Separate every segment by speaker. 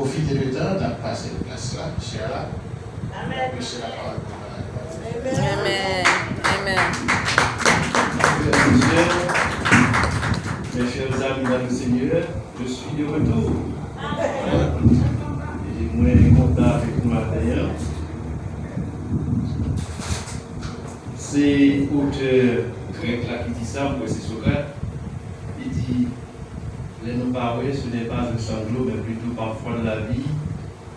Speaker 1: profiter du temps, de passer la place là, cher là. Amen. Prêcher la parole de Dieu.
Speaker 2: Amen. Amen.
Speaker 3: Mes chers amis dans le Seigneur, je suis de retour. Et moi, je suis content avec nous matin. C'est auteur grec là qui dit ça, moi c'est Socrate. Il dit les non-paroles, ce n'est pas un sanglot, mais plutôt parfois de la vie,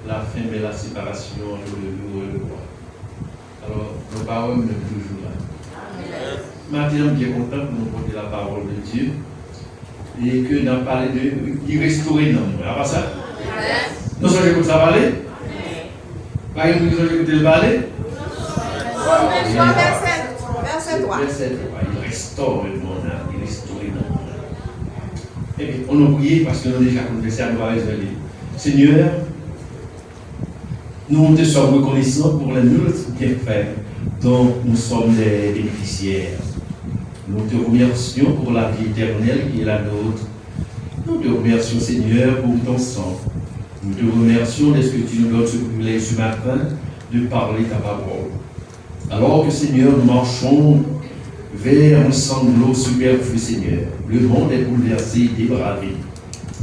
Speaker 3: la faim et la séparation entre le loup et le roi. Alors, nos paroles ne sont toujours là. Maintenant, je suis bien content que nous porter la parole de Dieu et que nous avons parlé de restaurer l'homme. Vous pas ça? Nous sommes écoutés ça parler? Par exemple, nous sommes écoutés le parler?
Speaker 2: Verset 3.
Speaker 3: Verset 3. Il restaure le monde, il restaure l'homme. Et bien, on a prié parce que nous avons déjà conversé à nous résoudre. Seigneur, nous te sommes reconnaissants pour les multiples bienfaits dont nous sommes les bénéficiaires. Nous te remercions pour la vie éternelle qui est la nôtre. Nous te remercions, Seigneur, pour ton sang. Nous te remercions de ce que tu nous donnes ce privilège ce matin de parler ta parole. Alors que, Seigneur, nous marchons vers un sanglot superflu, Seigneur. Le monde est bouleversé, débravé.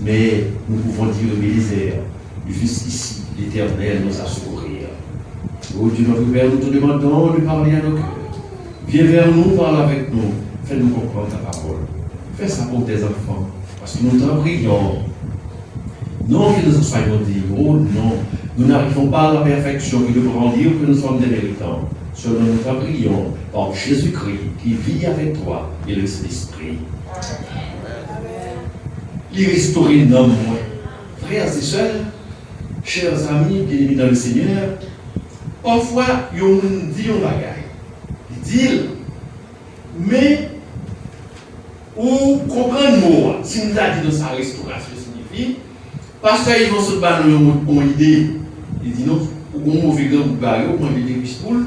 Speaker 3: Mais nous pouvons dire, Bénézer, jusqu'ici, l'Éternel nous a secourir. Oh Dieu notre Père, nous te demandons de parler à nos cœurs. Viens vers nous, parle avec nous. Fais-nous comprendre ta parole. Fais ça pour tes enfants. Parce que nous t'en prions. Non que nous en soyons dignes. Oh non. Nous n'arrivons pas à la perfection qui devra dire que nous sommes des méritants. Seulement nous t'en prions par Jésus-Christ qui vit avec toi et le Saint-Esprit. Il restaurer l'homme. Frères et sœurs, chers amis bien-aimés dans le Seigneur, parfois, on dit un bagage. Il dit, mais, ou comprendre le mot, si nous avons dit dans sa restauration signifie, parce qu'ils vont se battre dans une idée, il dit non, ou un mauvais gars ou barré, ou un mauvais pistoule,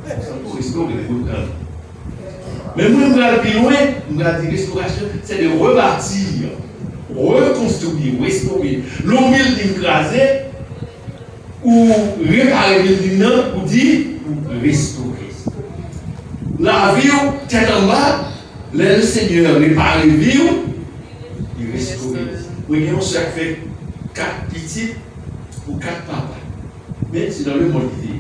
Speaker 3: ça peut restaurer le programme. Mais moi, je vais aller plus loin, je vais dire restauration, c'est de rebâtir, reconstruire, restaurer. L'homme building crasé, ou réparer le building, ou dire, ou restaurer. La vie, tête en bas, le Seigneur répare les vies, il restaure. Oui, on se fait 4 petits ou 4 papas. Mais c'est dans le monde d'idée.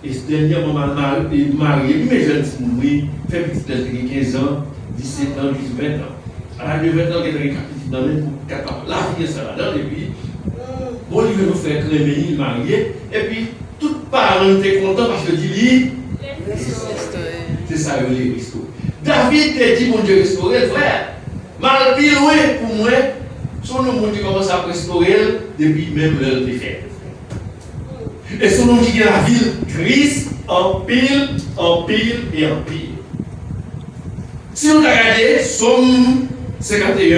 Speaker 3: Et ce dernier moment, marié, mais jeune, oui, fait petit, il a 15 ans, 17 ans, 18 ans. À l'âge de 20 ans, il a 4 petits dans le pour 4 papas. La vie, ça va dans, et puis, bon, il veut nous faire crémer, il marié, et puis, tout parent était content parce que dit, c'est ça, il est restauré. David t'a dit, mon Dieu, restaurer, frère. Mal plus loin pour moi, son nom, mon Dieu, commence à restaurer depuis même l'heure de fête. Et son nom qui est la ville grise, en pile et en pile. Si on regarde Somme 51,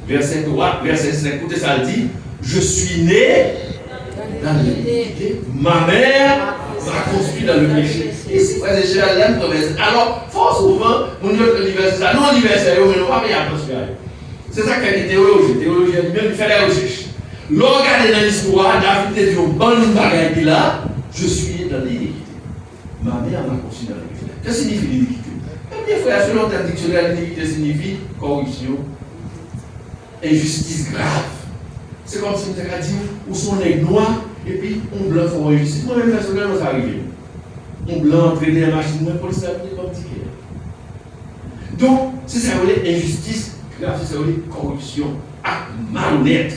Speaker 3: verset 3, verset 5, écoutez ça, le dit, je suis né dans l'iniquité, ma mère m'a construit dans le péché. Ici, frère et sœurs, l'aime promesse. Alors, fort souvent, on dit que l'université, ça, non l'université, mais on ne va pas y attention. C'est ça qu'il y a des théologies. Théologie, même il fait la recherche. Regardez dans l'histoire, David dit, bonne bagaille là, je suis dans l'iniquité. Ma mère m'a construit dans le péché. Qu'est-ce que signifie l'iniquité? Bien frère, selon ta dictionnaire, l'iniquité signifie corruption, injustice grave. C'est comme si on t'a dit, où sont les noirs, et puis on blanc font injustice. Moi-même, personnellement, ça arrive. On blanc entraîner la machine, mais pour le savoir, comme ticket. Donc, c'est ça, vous voulez, injustice grave, c'est ça, vous voulez, corruption, acte malhonnête.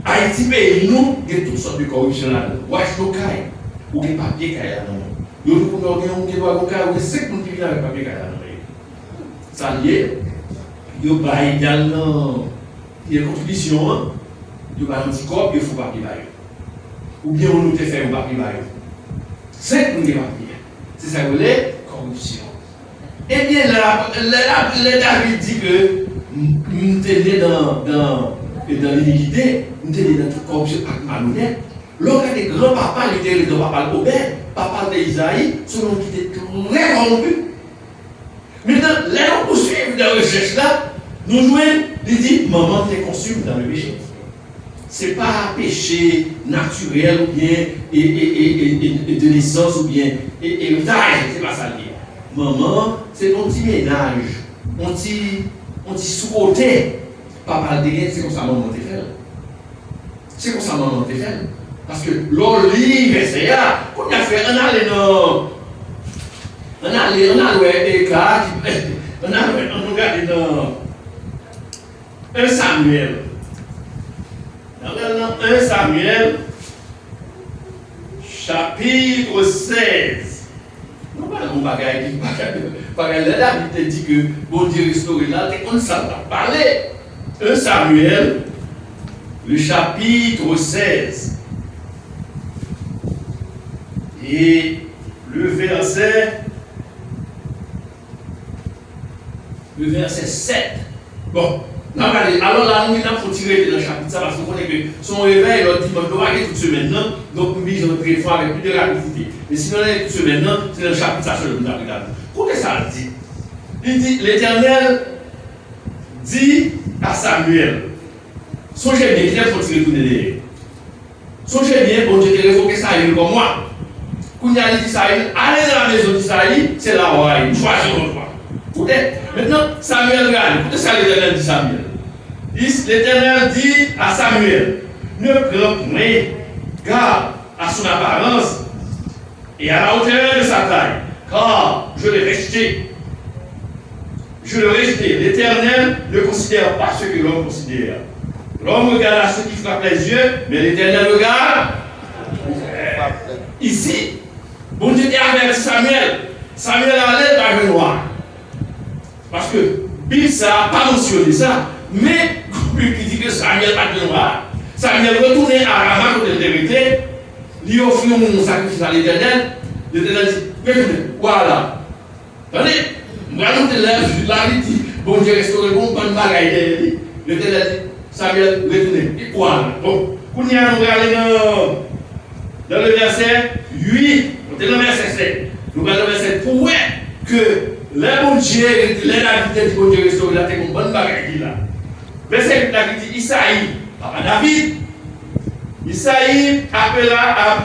Speaker 3: Haïti, pays, nous, il y a toutes sortes de corruption là. Wesh local, ou des papiers qu'il y a là. Nous pouvons organiser un local, ou des 5 personnes qui viennent avec papier qu'il y a là. Ça lié, il y a également des contributions, il y a un petit corps, il faut papier là. Ou bien on nous fait un papier là. 5 papiers. C'est ça que vous voulez, corruption. Eh bien, David dit que nous sommes nés dans l'iniquité, nous sommes nés dans toute corruption malhonnête. Lorsque des grands-papas, ils étaient les grands-papas Obed, papa d'Isaïe, selon qui était très corrompu. Maintenant, là, on poursuit dans la recherche là, nous jouons, il dit, maman t'es conçue dans le péché. c'est pas péché naturel ou bien et de naissance ou bien héritage, c'est pas ça lié. Maman, c'est ton petit ménage, on petit sous-côté. Papa le c'est comme ça maman te fait. C'est comme ça maman te fait. Parce que l'olive, c'est là, qu'on a fait, on allait dans. On allait des cas, on regarde dans 1 Samuel. Dans 1 Samuel, chapitre 16. Non, pas mon bagage qui la Bible dit que bon Dieu restauré là, c'est comme ça va parler. 1 Samuel, le chapitre 16. Et le verset 7. Bon, alors là, nous avons tiré dans le chapitre ça parce qu'on connaît que son réveil, il dit, on doit aller toute semaine, donc nous disons très fort avec plus de rapidité. Mais sinon, on est toute semaine, c'est dans le chapitre ça que nous avons regardé. Qu'est-ce que ça dit? Il dit, l'Éternel dit à Samuel, songez bien, qui est pour tirer tout derrière. Songez bien, bon Dieu te révoqué Saïl comme moi. Quand il a dit Saïl, allez dans la maison d'Isaïe, c'est là où il choisit votre choix. Maintenant, Samuel regarde, écoutez ça l'Éternel dit Samuel. L'Éternel dit à Samuel, ne prends point garde à son apparence et à la hauteur de sa taille, car je l'ai rejeté. Je l'ai rejeté. L'Éternel ne considère pas ce que l'homme considère. L'homme regarde à ceux qui frappent les yeux, mais l'Éternel regarde. Ici, bon Dieu dit avec Samuel. Samuel allait dans le noir. Parce que Bible ça n'a pas mentionné ça, mais Bible qui dit que Samuel n'a pas de noir. Samuel retournait à Rama côté de vérité, lui offrit un sacrifice à l'Éternel. L'Éternel dit, voilà. Attendez, moi nous là, il dit, bon Dieu restaure bon bagaille. L'Éternel dit, Samuel retournez. Et voilà. Bon, nous allons dans le verset 8, dans le verset 7. Nous allons dans le verset 7 pour que les bon Dieu, les David dit bon Dieu restaure là, c'est une bonne bagaille là. Verset 8 là qui dit Isaïe, papa David. Isaïe appela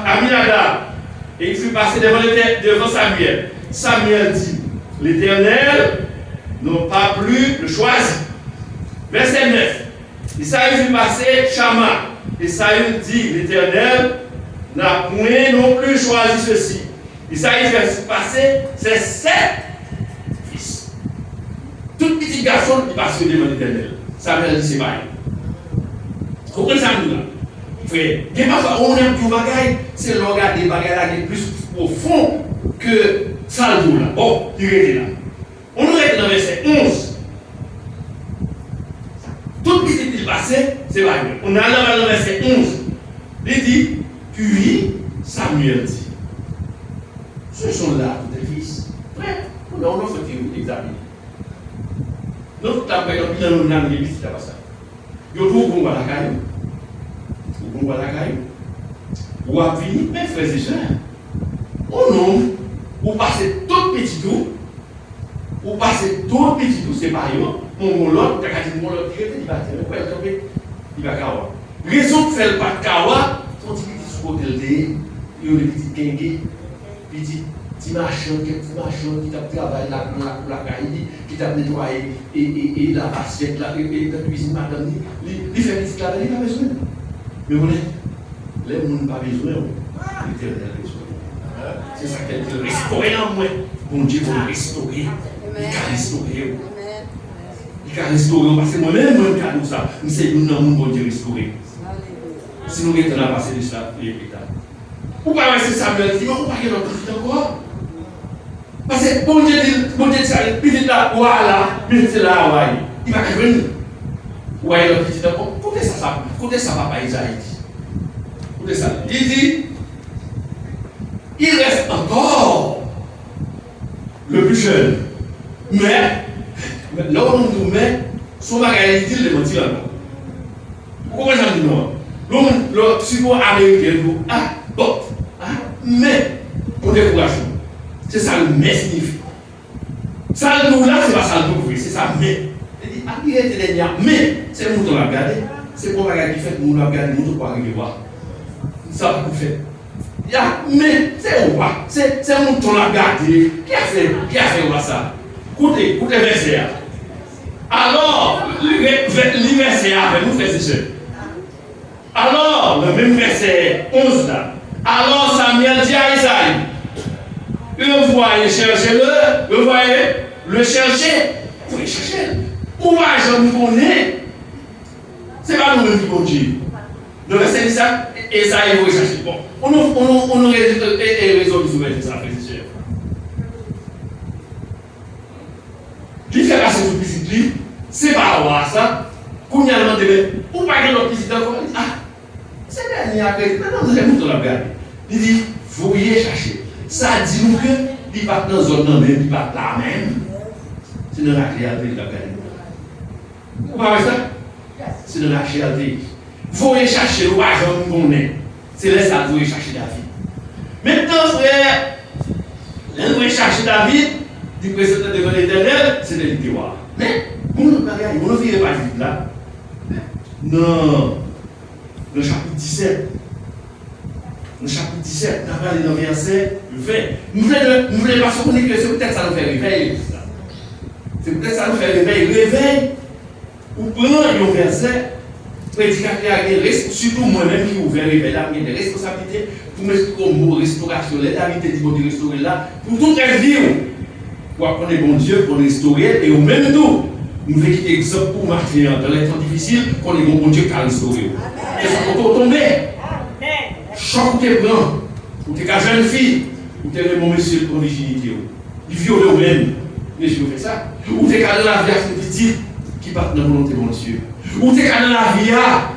Speaker 3: Aminadab et il fut passé devant Samuel. Samuel dit, l'Éternel n'a pas plus le choisi. Verset 9. Isaïe fut passé Chama. Isaïe dit, l'Éternel n'a point non plus choisi ceci. Isaïe fait passer ses 7 fils. Tout petit garçon qui passe devant l'Éternel. Samuel dit c'est pareil. Vous comprenez ça nous là? Frère, des fois on aime tout bagaille, c'est le regard des bagailles qui est plus profond que ça le là. Bon, il est là. On nous est dans le verset 11. Tout petit qui passe, c'est pareil. On a dans le verset 11. Il dit, puis Samuel dit, ce sont là tes fils. Frère, on a fait examiner. Nous avons fait un bilan de l'église, c'est pas ça. Nous avons la caille. Nous avons la caille. Ou à venir, mes frères et sœurs. Au nom, vous passez tout petit tour. Vous passez tout petit tour, c'est pareil. Mon l'autre, mon l'autre, il va kawa. Raison de faire le pas de kawa, son petit côté il y a des petits guingues, petits machins qui t'a travaillé la caille, qui t'a nettoyé et la assiette, la cuisine, madame, il fait petit travail, il n'a pas besoin. Mais vous les gens n'ont pas besoin, l'Éternel a besoin. C'est ça qu'elle dit, restaurer en moi. Bon Dieu va restaurer, il va restaurer. Il va restaurer, parce que moi-même, je ne sais pas, je sais que nous avons bon Dieu restaurer. Si nous étions là, passer de ça, il est état. Ou pas, c'est Samuel dit, mais on va pas y aller encore. Parce que bon Dieu dit ça, il dit là, voilà, il dit là, ouais. Il va venir. Ouais, il dit d'accord. Écoutez ça, papa Isaïe dit. Écoutez ça. Il dit, il reste encore le plus jeune. Mais, là où on nous met, son bagage, il dit, le mentir encore. Pourquoi ça dit non? Le support américain, ah, bon, mais, pour décourager. C'est ça le mais signifie. Ça le nous là, c'est pas ça le nous, c'est ça mais. Il dit, ah, il était dernier, mais, c'est le mouton à regarder. c'est pour regarder qui fait que nous regardons, nous pour arriver voir. Ça va vous faire. Mais c'est où pas? C'est mon ton à regarder. Qui a fait ça? Écoutez le verset. Alors, le verset avec nous, frères et sœurs. Alors, le même verset 11 là. Alors Samuel dit à Isaïe, vous voyez chercher-le, vous voyez le chercher, vous voyez chercher. Où va-je nous connaître? C'est pas nous-mêmes qui bon Dieu. Le verset dit ça, Isaïe vous chercher. Bon, on aurait résolu sur ça, frères et sœurs. Qui fait passer tout petit livre, c'est pas avoir ça. Qu'on y a demandé, ou pas que l'autre petit encore, ah, c'est dernier après, non, vous avez tout la regarder. Il dit, vous voyez chercher. Ça dit nous que, il va dans la zone même, il va là même. C'est dans la réalité de la regarder. Vous voyez ça? C'est dans la réalité. Vous voyez chercher, le argent qu'on est. C'est là ça, vous voyez chercher David. Maintenant, frère, là, vous voyez chercher David. Du président devant l'Éternel, c'est de l'histoire. Mais, vous ne virez pas vite là. Non. Le chapitre 17. Le chapitre 17, on va aller dans le verset 20. Nous voulons pas se connaître que c'est peut-être ça nous fait réveiller. C'est peut-être ça nous fait réveiller. Réveil, ou prenons un verset, prédicateur a des responsabilités, surtout moi-même qui ouvert réveil là, il y a des responsabilités pour m'expliquer au mot restauration. David dit qu'on restaurer là, pour toute la vie. Pour apprendre bon Dieu, pour restaurer, et au même temps, nous voulons quitter exemple pour marquer dans les temps difficiles, qu'on est bon Dieu qui a restauré. Et ça peut tomber. Choc ou t'es blanc, ou t'es jeune fille, ou t'es le bon monsieur pour virginité. Il viole au même. Mais je fais ça. Ou t'es dans la vie à ce petit qui part dans la volonté de mon Dieu. Ou t'es dans la vie à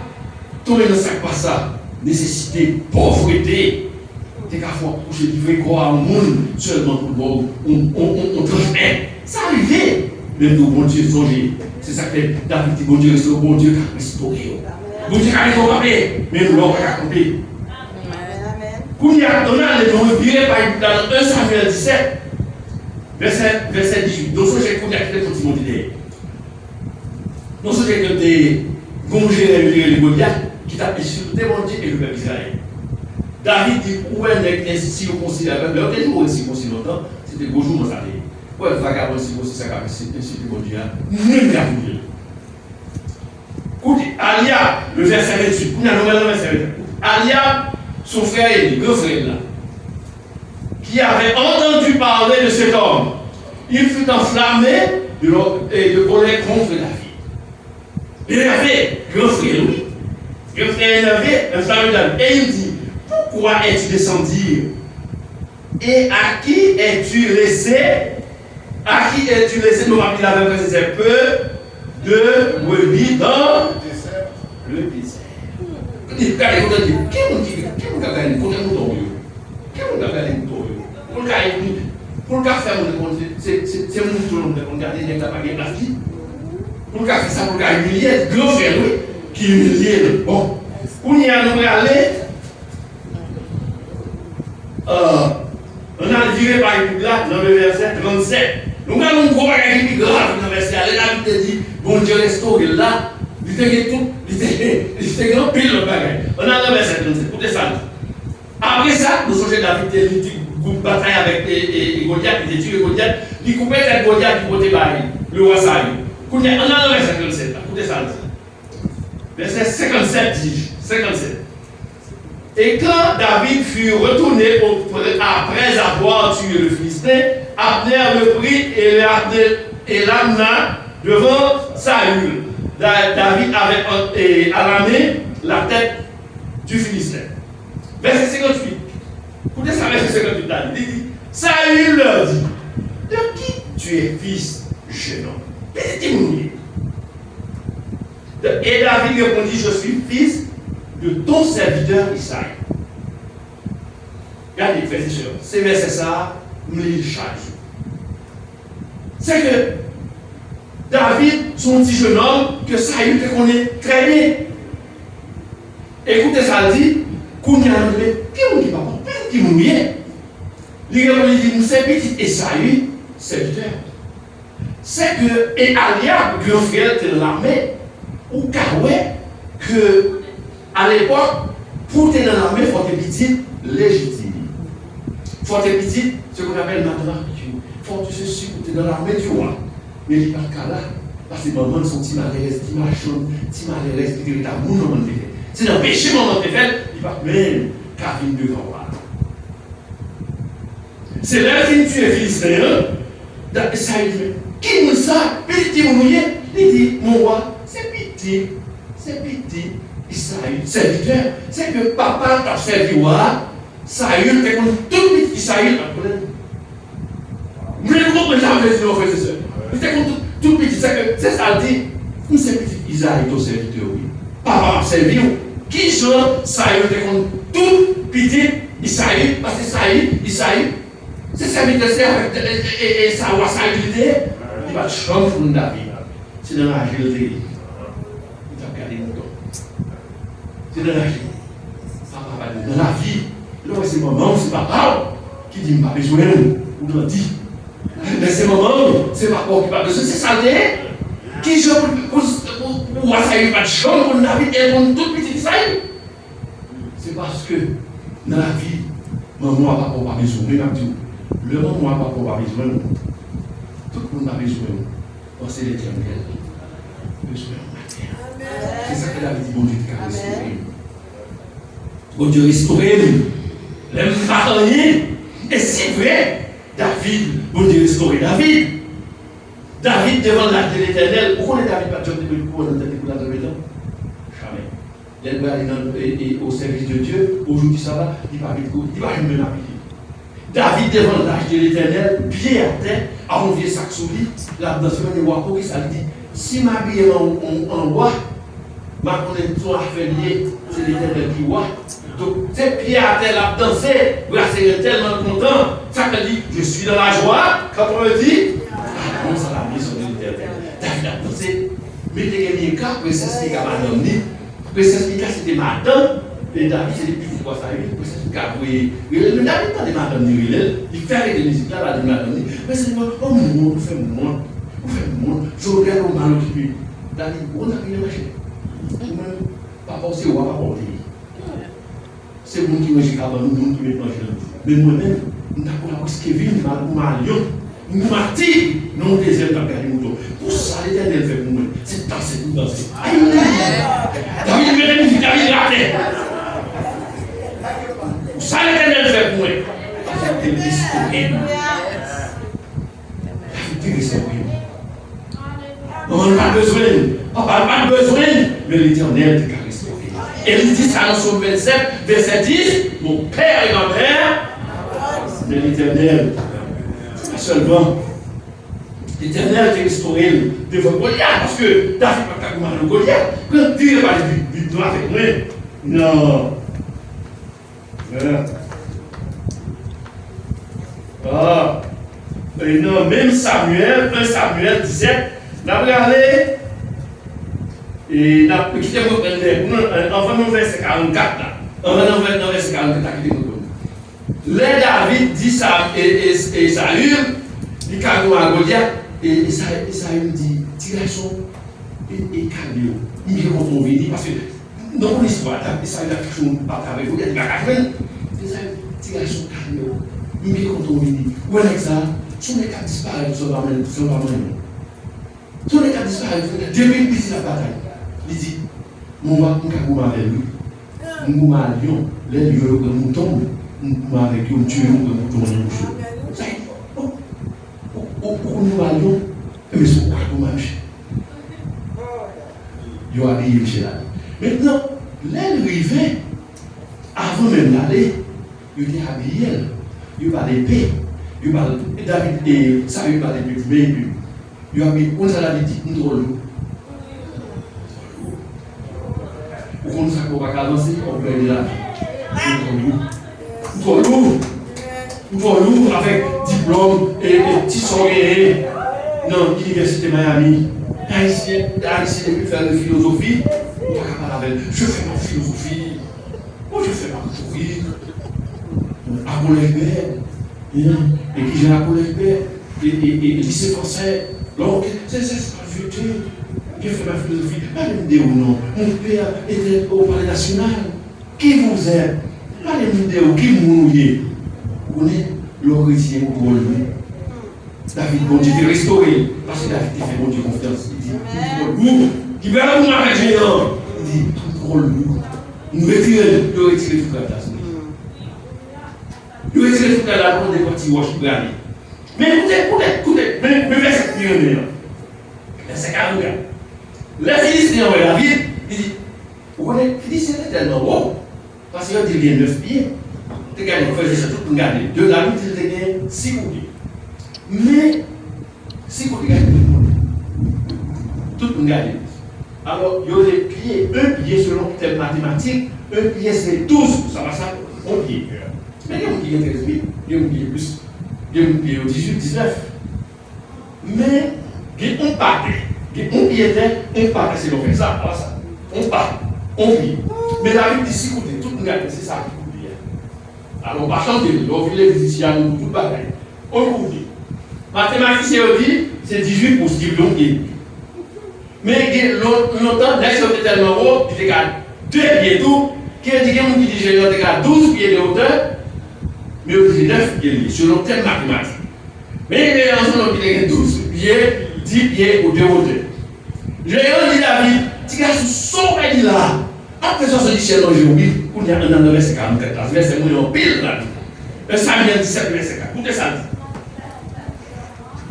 Speaker 3: tomber dans sac pas ça. Nécessité, pauvreté. T'es qu'à fois coucher du vrai croire au monde seulement pour le bon. On transmet. Ça arrive. Même tout bon Dieu songer. C'est ça que David dit bon Dieu restaure, bon Dieu qui a restauré. Bon Dieu qui a restauré. Mais nous l'avons pas compris. Quand il y a dans 1 Samuel 17, verset 18, donc j'ai connu à quel petit monde idée. Non seulement que des gongés les Goliath qui t'a insulté mon Dieu et le peuple Israël. David dit où est ainsi au conseil avec leur toujours aussi aussi longtemps, c'était bonjour dans sa vie. Ouais, vagabond si aussi ça a insulté mon Dieu. Même la vie. Écoutez, Alia, le verset 28, on a le verset 28. Alia, son frère Élie, grand frère là, qui avait entendu parler de cet homme, il fut enflammé de colère contre David. Il avait, grand frère, oui, grand frère énervé, enflammé David. Et il dit, pourquoi es-tu descendu? Et à qui es-tu laissé? À qui es-tu laissé? Nous rappelons la même chose, c'est peu de brebis dans le désert. Qui est-ce qui a gagné le mouton? Pour le faire, c'est mon mouton. On garde les gens qui ont plastique. Pour le faire ça, pour le humilier, grand frère, oui, qui humilie. Bon, on y a nous aller. On a viré par exemple là, dans le verset 37. Nous avons un gros bagage qui est grave dans le verset. Là, il dit, bon Dieu restaure là. Il était tout, il était grand pile le bagage. On a le verset 37, écoutez ça. Après ça, nous sommes David, il dit, bataille avec Goliath, il dit, Goliath, il coupait cette Goliath qui portait le roi Saül. On a le verset 37, écoutez ça. Verset 57 dit, 57. Et quand David fut retourné après avoir tué le Philistin, Abner le prit et l'amena devant Saül. David avait à la main la tête du Philistin. Verset 58. Écoutez ça, verset 58. David dit, Saül leur dit, de qui tu es fils, jeune homme? Et David répondit, je suis fils de ton serviteur Isaïe. Regardez, frères et sœurs, ces versets ça, nous les charge. C'est que David, son petit jeune homme, que Saül te connaît très bien. Écoutez ça, il dit, qu'on y a un bébé, qui m'a dit, qui m'a dit, il dit, nous c'est petit Isaïe, serviteur. C'est que, et Alia, grand frère de l'armée, ou Kawé, que à l'époque, pour être dans l'armée, il faut être petit légitime. Il faut être petit, ce qu'on appelle maintenant. Il faut que tu sois dans l'armée du roi. Mais il n'y a pas de cas là. Parce que les mamans sont petits malaises, petits machons, petits malaises, petits d'amour, non, non, c'est un péché, maman, tu fait, il va même Karine de Gamba. C'est là qu'il tue les Philistins. Ça, il dit, qui nous ça? Petit mouillé. Il dit, mon roi, c'est petit, Isaïe, serviteur. C'est que papa t'a servi roi, Saül, t'es comme tout petit Isaïe, pas de problème. Mais le groupe, j'avais dit, frère et sœur. T'es comme tout petit, c'est ça, il dit, nous c'est petit Isaïe, ton serviteur, oui. Papa m'a servi, qui genre, Saül, t'es comme tout petit Isaïe, parce que Isaïe, c'est serviteur, et ça va s'agilité, il va changer pour David. C'est dans l'agilité. Il t'a regardé mon dos. C'est dans l'agilité. Dans la vie, là, c'est maman, c'est papa qui dit, pas besoin, ou l'on dit. Mais c'est maman, c'est papa qui parle de ça, c'est saleté. Qui joue pour voir ça, il va de chambre pour David et pour toute petite saille. C'est parce que dans la vie, maman a pas besoin, mais le maman a pas besoin. Tout le monde a besoin. C'est l'éternel. C'est ça que David dit, bon Dieu, tu as restauré. Bon Dieu, restauré. L'aime batailler. Et c'est vrai, David, bon Dieu, restauré David. David devant l'âge de l'éternel. Pourquoi les David pas de coups dans tête de la temps? Jamais. Il va aller au service de Dieu. Aujourd'hui, ça va, il va jamais appliquer. David devant l'âge de l'éternel, pied à terre, a enlevé sac sous lui, là dans ce moment de roi, qui ça dit, si ma vie est en roi, ma connexion à faire lier, c'est l'éternel qui roi. Donc, c'est pied à terre, là danser, vous c'est tellement content, ça que dit, je suis dans la joie, quand on me dit, on s'en a mis sur l'éternel. David a dansé, mais il y a gagné un cas, princesse qui a madame, princesse qui c'était madame. Et David, c'est des petits quoi ça, il David, pas des madame, il fait avec des musiques là, des madame, mais c'est moi, oh mon, on fait monde, je regarde au mal occupé. David, on a bien marché. Papa, c'est roi, papa, c'est le monde qui mange avant nous, le monde qui met manger. Mais moi-même, je n'ai pas la Kevin, ma lion, ma tigre, non, deuxième temps, garder mon dos. Pour ça, l'éternel fait pour moi, c'est danser, tout danser. David, il me dit, David, raté. Ça l'éternel fait pour moi. Avec des historiens. Avec des historiens. On n'a pas besoin. On n'a pas besoin. Mais l'éternel te restaurer. Et il dit ça dans son 27, verset 10. Mon père et ma mère. Mais l'éternel. Seulement. L'éternel te restauré devant Goliath. Parce que David n'a pas combattu le Goliath. Quand Dieu va le victoire avec moi. Non. Ah, et non, même Samuel, 1 Samuel 17, n'a regardé et n'a quitté mon père. Enfin, mon verset 44 là. Enfin, mon verset 44 là qui dit les David dit ça et Saül, il calme à Goliath et Saül dit, petit garçon, et calme-le. Il vient quand on vient parce que dans l'histoire, Saül a quelque chose à avec vous, il y a des bagages. Petit garçon calme, il vient quand on vient. Où est ça? Son état disparaît, son maman. Son état disparaît, depuis petit la bataille. Il dit, mon va avec lui. Mon va à Lyon, les lieux que nous tombons, nous avec eux, Dieu, nous tombons. Ça y est, pourquoi nous va à Lyon? Mais c'est pourquoi nous marchons. Il a habillé chez là. Maintenant, l'arrivée, avant même d'aller, il était habillé, il va l'épée, il va David et ça il va les petits véhicules. Il a mis, on s'en a dit, nous trop lourd. Pourquoi nous va avancer, on peut aider la vie. Trop lourd avec diplôme et petits soirées. Non, l'université Miami. Haïtien depuis faire de philosophie. Je fais ma philosophie. Je fais ma philosophie. À collège et qui j'ai à collège et lycée français. Donc, c'est futur. Je fais ma philosophie. Allez-moi ou non. Mon père était au palais national. Qui vous êtes? Allez-moi qui vous êtes? Vous connaissez l'origine pour lui. David, bon Dieu, t'es restauré. Parce que David t'a fait bon Dieu confiance. Il dit, vous, qui va là vous m'arrêter géant. Il dit, tout drôle, nous retirons toute la place. Nous retirons toute la place des parties wash pour aller. Mais écoutez, mais verset millionnaire. Verset 40. Les Philistins ont la ville, il dit, vous connaissez, les Philistins étaient tellement hauts, parce qu'ils ont dit qu'il y a 9 pieds. Vous regardez, vous faisiez ça tout pour garder. De la ville, ils étaient 6 pieds. Mais, si vous regardez tout le monde, tout le monde garde. Alors, il y a des pieds, un pied selon le thème mathématique, un pied c'est 12, ça va ça, un pied. Mais il y a un pied 13 pieds, il y a un pied plus, il y a un pied 18, 19. Mais, il y a un pas. Un pied était, un pas, c'est l'on fait ça, voilà ça. On part, on vit. Mais la vie dit si côté, tout le monde garde, c'est ça qui coûte. Alors, on va chanter, on vit les physiciens, nous, tout le bagaille. On coûte. Mathématicien dit, c'est 18 pour ce qui est long. Mais longtemps, là, ils étaient tellement haut, ils étaient à 2 pieds tout, qui a dit qu'ils étaient à 12 pieds de hauteur, mais ils étaient 9 pieds, selon le thème mathématique. Mais il est en son qui est 12 pieds, 10 pieds ou 2 hauteurs. J'ai dit David, tu as son pays là. Après ça, se dit chez l'aujourd'hui, on y a un an de verset 44, verset mon pile là. Le Samuel 17, verset 4. Écoutez ça.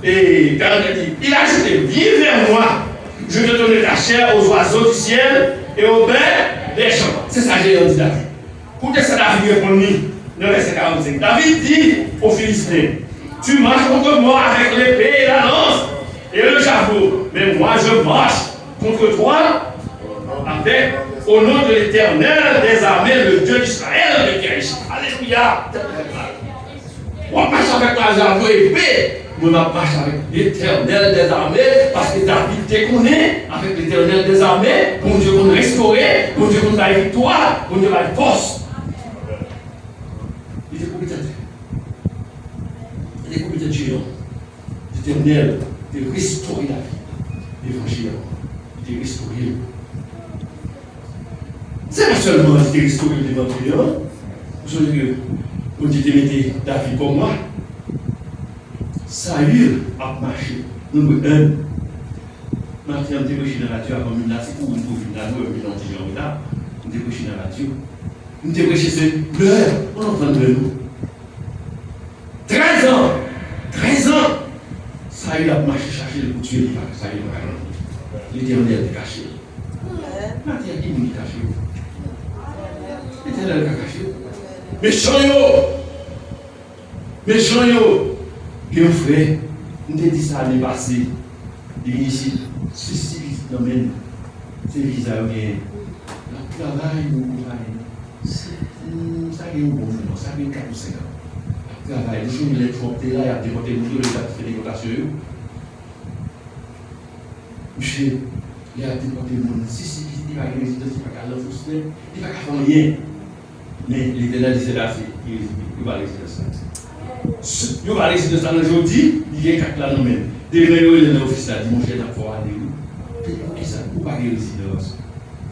Speaker 3: Et quand il dit, il a ajouté, viens vers moi, je te donnerai ta chair aux oiseaux du ciel et aux bêtes des champs. C'est ça que j'ai dit David. Écoutez ça, David répond, le verset 45. David dit aux Philistins, tu marches contre moi avec l'épée et la lance et le javelot, mais moi je marche contre toi avec, au nom de l'Éternel des armées, le Dieu d'Israël de Kéris. Alléluia. On marche avec la javelot et l'épée. On marche avec l'Éternel des armées, parce que David te connaît avec l'Éternel des armées, mon Dieu qu'on restaurer, mon Dieu qu'on a victoire, mon Dieu qu'on a force. Il était compétent. Il était compétent géant. L'Éternel de restaurer la vie. L'évangile, il était restauré. C'est pas seulement il était restauré l'évangile. Vous savez que mon Dieu te mettait David comme moi. Saül a marché. Nous, maintenant, on débouche dans la nature avant une nation, ou une nature, une antigène là, on débouche dans la nature. On débouche c'est l'heure, on entend de nous. 13 ans! 13 ans! Saül a marché chercher le coutumier, Saül a marché. L'Éternel est caché. Maintenant, qui nous est caché? L'Éternel est caché. Méchant yo! Bien frère, nous te dit ça l'année passée, il vient ici, ceci domaine, c'est bizarre, mais le travail, ça vient au bon moment, ça vient 4 ou 5 ans. Le travail, les choses, il est trop là, il a démonté le tour, il a fait des rotations. Monsieur, il a démonté le monde, si, il va y résidence, il va y aller, il va y faire rien. Mais l'Éternel dit c'est là, il va résider ça. Il va résider ça aujourd'hui, il y a 4 là même. Dès que il est office là, il dit mon cher, il faut aller où? Qui ça? Où va résider ça?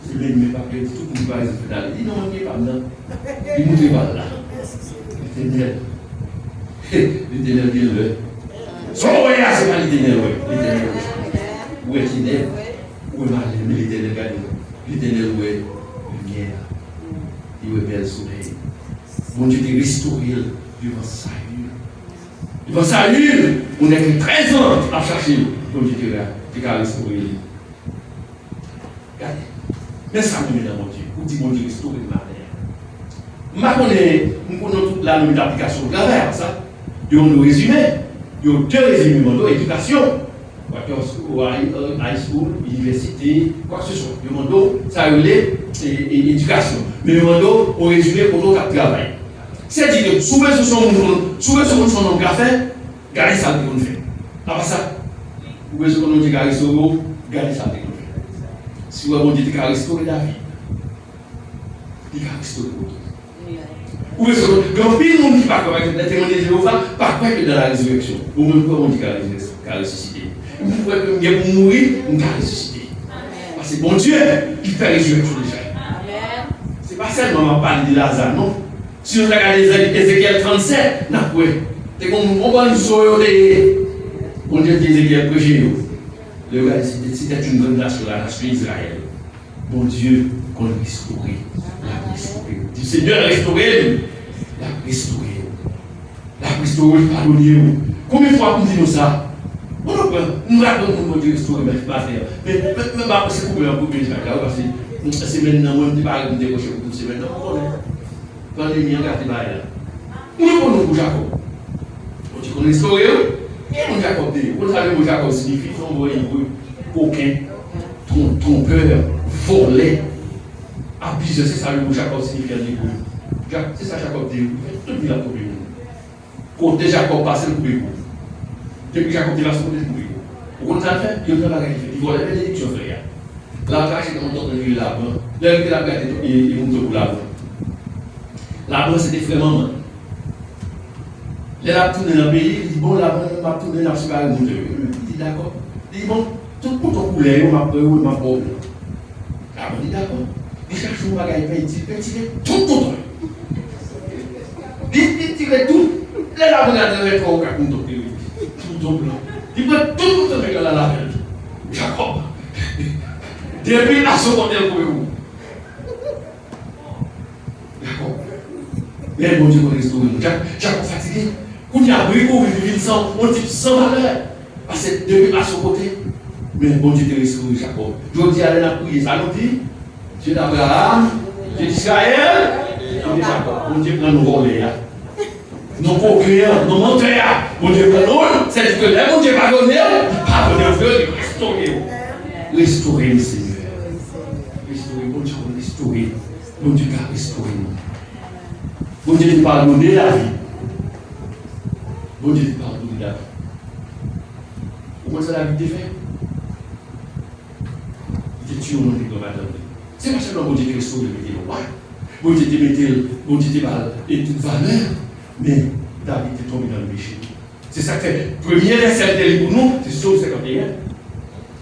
Speaker 3: C'est le même papier, tout le monde va résider là. Il dit non, il n'est pas là. Il ne monte pas là. L'Éternel. L'Éternel vient le. Son voyage, c'est pas l'Éternel, oui. L'Éternel. Où est l'Éternel? Où est Marie? Mais l'Éternel, regardez. L'Éternel, où est lumière? Il est bel soleil. Bon Dieu te restauré devant Saül. Devant Saül, on est que 13 ans à chercher. Bon Dieu te restauré. Regardez. Mais ça me met dans mon Dieu. Vous dites, mon Dieu, restauré de ma mère. Nous connaissons toute la nouvelle application de la verre, ça. Il y a un résumé. Il y a 2 résumés, éducation. High school, université, quoi que ce soit. Le monde, ça relève éducation. Mais le monde, on résume pour notre travail. C'est-à-dire que souvent, ce sont nos café, gardez ça qu'on fait. Après ça, vous pouvez se connaître gardez ça, gardez ça qu'on fait. Si vous avez dit que restaurer la vie, il va restaurer votre vie. Vous pouvez se connaître, quand pile monde qui part comme la témoignage de Jéhovah, par quoi que dans la résurrection, ou même quoi on dit qu'à ressusciter. vous pouvez pour mourir, vous allez ressusciter. Parce que bon Dieu, il fait résurrection déjà. Ce n'est pas seulement parler de Lazare, non. Si vous regardez Ézéchiel 37, c'est comme on va nous sauver. On dit Ézéchiel prêché. Le gars, c'était une grande nation, la nation d'Israël. Bon Dieu, qu'on l'a restauré. L'a restauré. Le Seigneur a restauré. L'a restauré. L'a restauré, pardonné. Combien de fois on dit ça? On nous raconte Dieu restauré, mais pas faire. Mais c'est pour un peu de parce que c'est maintenant, on ne dit pas que nous décrochons pour c'est maintenant. Quand les miens gardent là. On est pour nous, Jacob. On dit qu'on est restauré. On Jacob dit. On savait que Jacob signifie son voyage coquin, trompeur, volet. Abuseur, c'est ça le mot Jacob signifie en hébreu. C'est ça Jacob dit. Tout le monde a coupé. Côté Jacob passe le coupé. Depuis Jacob dit la seconde du coupé. Vous comprenez ça fait? Il y a un bagage. Il faut la bénédiction, frère. La tâche est comme on tourne le là-bas. L'heure que la gâte est montée pour là-bas. Là-bas, c'était vraiment. Il a tourné dans le pays, il dit bon, là-bas, on va tourner dans le super monde. Il dit d'accord. Il dit bon, tout pour ton poulet, on m'a pris, on m'a pris. Ah, on dit d'accord. Il cherche un bagage, il dit tout pour toi. Il tire tout. Là, on a des rétros, on a tout ton blanc. Il prend tout pour toi, mais là, la belle. Jacob. Depuis la seconde, pour vous. D'accord. Mais bon Dieu, on est restauré. Jacob fatigué. On y a bricot, il vit sans, on dit sans valeur. Parce que depuis à son côté, mais bon Dieu te restauré, Jacob. Je dis, allez, la prière, ça nous dit, Dieu d'Abraham, Dieu d'Israël, Dieu de Jacob. Bon Dieu prend nos volets, nos co-créants, nos monteurs. Bon Dieu prend nous, c'est que là, bon Dieu pardonne, il pardonne au Dieu, il restaure. Restaurer le Seigneur. Restaurer, bon Dieu, restaurer. Bon Dieu a restauré nous. Bon Dieu a pardonné la vie. Bon Dieu a pardonné la vie. Comment ça la vie était faite? Il était tué au nom de Dieu. C'est pas seulement bon Dieu qui restaure le roi. Bon Dieu te mettait, bon Dieu te et toute valeur, mais David est tombé dans le péché. C'est ça que fait. Premier verset de pour nous, c'est Psaume 51.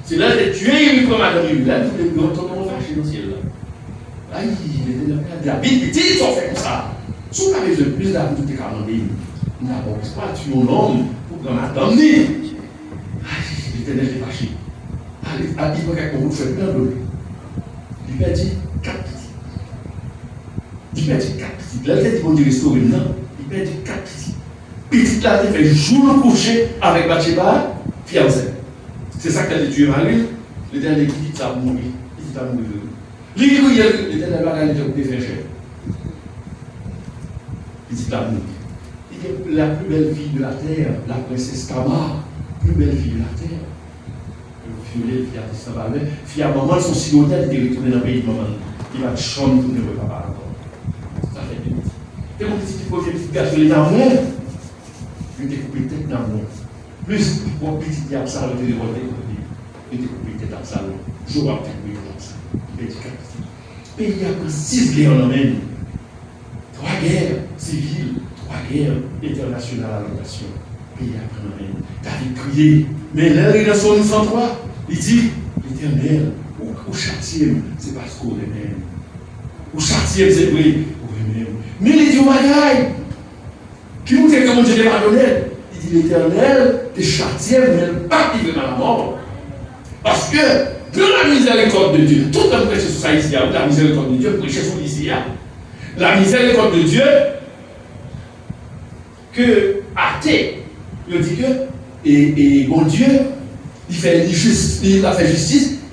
Speaker 3: C'est là que tu es une comme Adam et là, tous les grands tombent fâchés dans le ciel. Aïe, il était dans le cas David, ils sont fait comme ça. Si on avait le plus d'David, tout est commandé. Nous n'avons pas tué un homme pour qu'on a damné. Aïe, l'Éternel est fâché. Allez, à dire qu'on vous fait plein de lui. Il perdit 4 petits. Il perdit 4 petits. Là, il a dit qu'on dit restaurer maintenant. Il perdit 4 petits. Petit là, il fait jour le coucher avec Bathsheba, fiancée. C'est ça qu'elle a tué Marie. L'Éternel dit ça va mourir. Il dit ça va mourir. L'Éternel va gagner de faire cher. Il dit ça va mourir. Il dit la plus belle fille de la terre, la princesse Tamar, plus belle fille de la terre. Le violet, qui a dit ça va aller. Fille à maman, son silhouette est retourné dans le pays de maman. Il va chanter pour ne pas encore. Ça fait bien. Et mon petit projet, petit gars, sur les amours, il était coupé tête dans le monde. Plus, mon petit diable, ça, il était révolté. Il était coupé tête dans le salon. Je vois peut-être coupé dans le salon. Il était captif. Et il y a 6 guerres en même. 3 guerres civiles, 3 guerres internationales à la nation. Et il y a un même. David crié. Mais là, il est dans son 103. Il dit, l'Éternel, au châtième, c'est parce qu'on est même. Au châtième, c'est vrai, on est même. Mais il dit au bagaille, qui vous dit que mon Dieu n'est pas honnête. Il dit, l'Éternel, t'es châtième, mais pas qui veut dans la mort. Parce que, dans la miséricorde de Dieu, tout le monde prêche sur ça ici, la miséricorde de Dieu, prêche sur ici, la miséricorde de Dieu, que athée, il dit que, et mon Dieu, il a fait justice,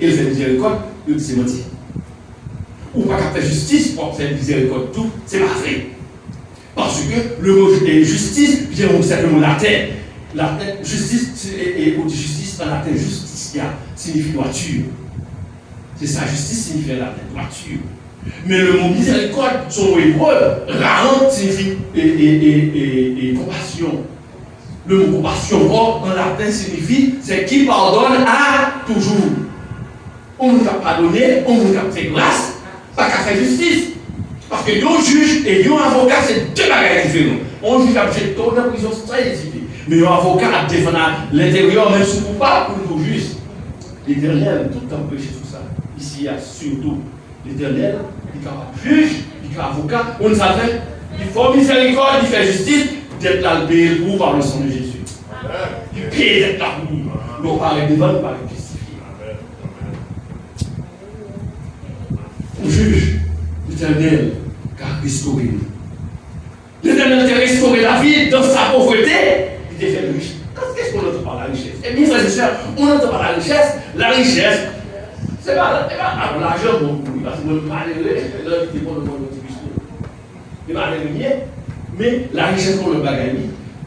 Speaker 3: et il fait miséricorde, il dit c'est menti. Ou pas qu'à faire justice pour faire miséricorde, tout, c'est pas vrai. Parce que le mot justice vient simplement de la terre. La terre, justice, et on dit justice dans la terre, justicia signifie droiture. C'est ça, justice signifie la terre, droiture. Mais le mot miséricorde, son mot hébreu, ra'an signifie et compassion. Le mot compassion en latin signifie c'est qui pardonne à toujours. On nous a pardonné, on nous a fait grâce, pas qu'à faire justice. Parce que nos juges et nos avocats, c'est deux bagages différents. On juge à jeter dans la prison, ça existe. Mais un avocat a défendu l'intérieur, même si coupable pour le juste. L'Éternel, tout le temps prêché sur ça. Ici, il y a surtout l'Éternel, il est capable de juge, il est capable avocat. On savait, il faut miséricorde, il fait justice, d'être là le payer pour par le sang de Jésus. Il paye d'être là pour nous. Non, pas avec devant, pas avec justifié. On juge l'Éternel qui a restauré nous. L'Éternel a restauré la vie dans sa pauvreté, il t'a fait riche. Qu'est-ce qu'on entend par la richesse? Eh bien, frères et sœurs, on entend par la richesse, c'est pas l'argent pour nous, parce que nous malheureux, là, il dépend de notre discours. Il va aller mais la richesse pour le bagage,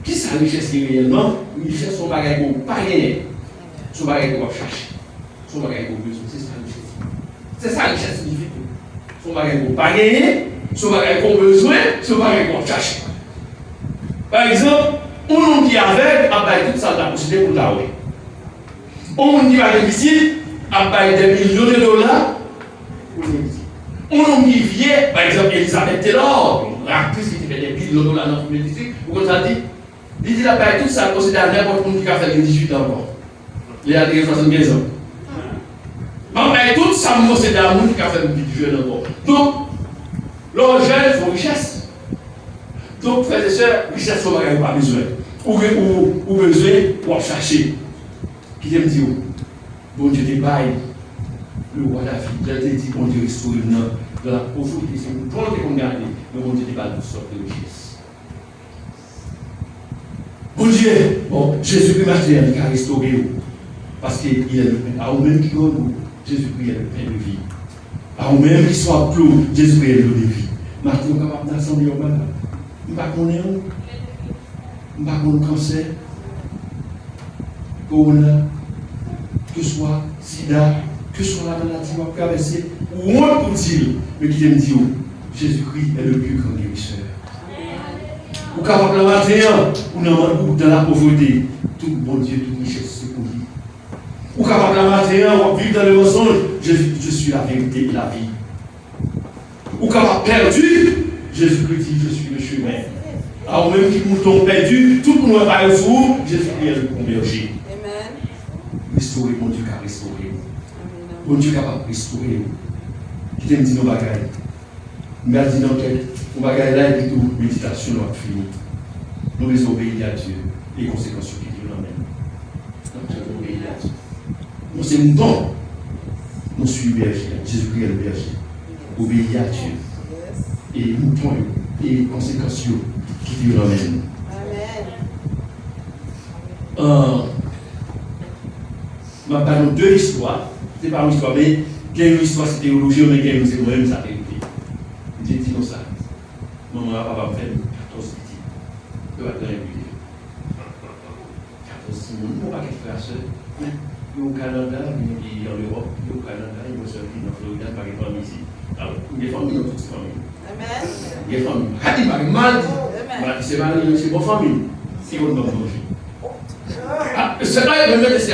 Speaker 3: qui est la richesse qui est réellement? Une richesse, son bagage qu'on n'a pas gagné, son bagage qu'on va chercher, son bagage qu'on veut, c'est ça la richesse. C'est ça la richesse signifie. Son bagage qu'on n'a pas gagné, son bagage qu'on a besoin, son bagage qu'on cherche. Par exemple, un homme qui est aveugle a baillé toute ça de la possibilité pour la ouais. Un homme qui va déficit a baillé des millions de dollars pour le médecin. Un homme qui vient, par exemple, Elisabeth Taylor, l'actrice qui fait des millions de dollars dans le médecin, vous comprenez? Il dit qu'il a baillé toute ça de considérer n'importe qui a fait 18 ans encore. Il a 75 ans. On baillé toute ça de considérer un monde qui a fait 18 ans encore. Donc, l'argent, il faut richesse. Donc, frères et sœurs, richesse, on n'a pas besoin. Ou besoin pour chercher. Qui t'aime dire, bon Dieu te baille, le roi David, il te dit, bon Dieu restaure dans la pauvreté, c'est une bonne qu'on garde, mais bon Dieu te baille toutes sortes de richesses. Bon Dieu, bon, Jésus-Christ Martyr, il a restauré, parce qu'il est le pain. À vous-même qui donne, Jésus-Christ est le pain de vie. À vous-même qui soit clos, Jésus-Christ est l'eau de vie. Martyr, on est capable d'assembler au malade. Je ne sais pas qu'on est où. Je ne sais pas qu'on cancer. Corona, que ce soit sida, que ce soit la maladie qu'on a traversée, ou moins pour dire, mais qui me dit, Jésus-Christ est le plus grand guérisseur. Ou capable de matin, ou dans la pauvreté, tout bon Dieu, toute richesse, c'est pour lui. Ou capable de matin, ou vivre dans le mensonge, je suis la vérité et la vie. Ou capable perdu, Jésus-Christ dit, je suis le chemin. Alors même qui mouton perdu, tout le monde va aller fou, Jésus-Christ est le converger. Restaurer, bon Dieu qui a restauré. Bon Dieu capable de restaurer. Qui t'aime dit nos bagailles. Nous avons dit dans tête, nos bagailles là et tout, méditation nous a fini. Nous devons obéir à Dieu. Les conséquences qui viennent dans même. Nous devons obéir à Dieu. Nous c'est mouton. Nous sommes berger. Jésus-Christ est le berger. Obéir à Dieu. Et mouton et les conséquences qui viennent dans même. Amen. Je vais parler de deux histoires. Ce n'est pas une histoire, mais il y a une histoire, c'est théologie, mais il y a une histoire, c'est moi-même, ça vérité. Je dis non ça. Maman, papa me fait 14 petits. Je vais te réguler. 14 petits, on ne va pas qu'être frère seul. Il y a au Canada, il y a en Europe, il y a au Canada, il y a au Floride, en Floride, par exemple, ici. Alors, il y a des familles dans toutes ces familles. Amen. Il y a des familles. Quand il m'a mal dit, c'est bonne famille. Si on doit manger. C'est pas,